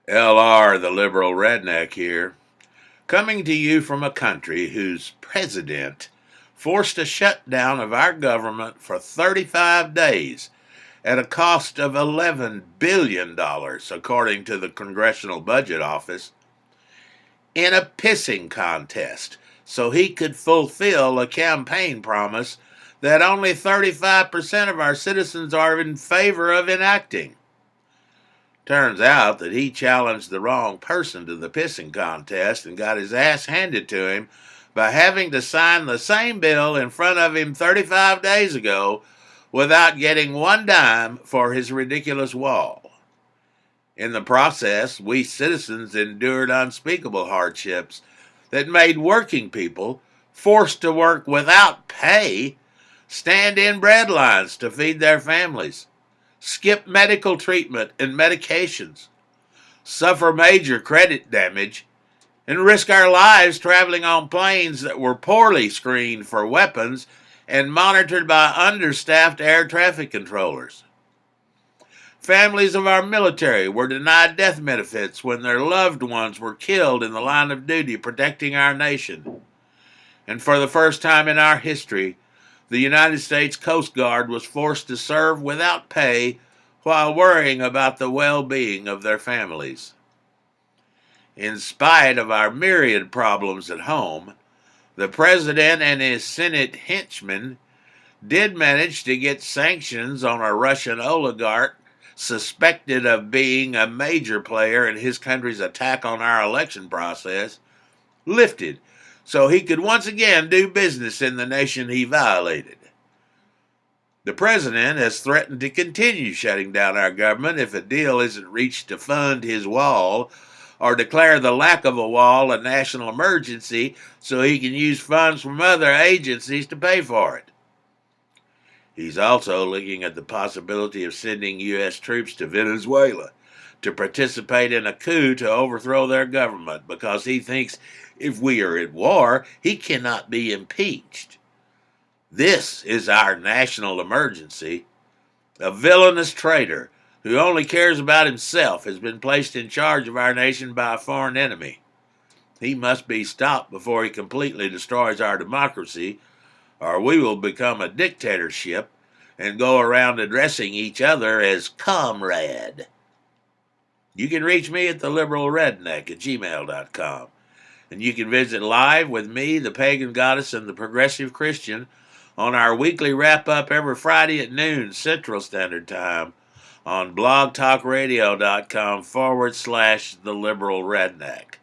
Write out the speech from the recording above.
LR, the liberal redneck here, coming to you from a country whose president forced a shutdown of our government for 35 days at a cost of $11 billion, according to the Congressional Budget Office, in a pissing contest so he could fulfill a campaign promise that only 35% of our citizens are in favor of enacting. Turns out that he challenged the wrong person to the pissing contest and got his ass handed to him by having to sign the same bill in front of him 35 days ago without getting one dime for his ridiculous wall. In the process, we citizens endured unspeakable hardships that made working people, forced to work without pay, stand in bread lines to feed their families, skip medical treatment and medications, suffer major credit damage, and risk our lives traveling on planes that were poorly screened for weapons and monitored by understaffed air traffic controllers. Families of our military were denied death benefits when their loved ones were killed in the line of duty protecting our nation. And for the first time in our history, the United States Coast Guard was forced to serve without pay while worrying about the well-being of their families. In spite of our myriad problems at home, the President and his Senate henchmen did manage to get sanctions on a Russian oligarch suspected of being a major player in his country's attack on our election process lifted so he could once again do business in the nation he violated. The president has threatened to continue shutting down our government if a deal isn't reached to fund his wall or declare the lack of a wall a national emergency so he can use funds from other agencies to pay for it. He's also looking at the possibility of sending U.S. troops to Venezuela to participate in a coup to overthrow their government because he thinks if we are at war, he cannot be impeached. This is our national emergency. A villainous traitor who only cares about himself has been placed in charge of our nation by a foreign enemy. He must be stopped before he completely destroys our democracy, or we will become a dictatorship and go around addressing each other as comrade. You can reach me at theliberalredneck@gmail.com. And you can visit live with me, the pagan goddess, and the progressive Christian on our weekly wrap-up every Friday at noon Central Standard Time on blogtalkradio.com/theliberalredneck.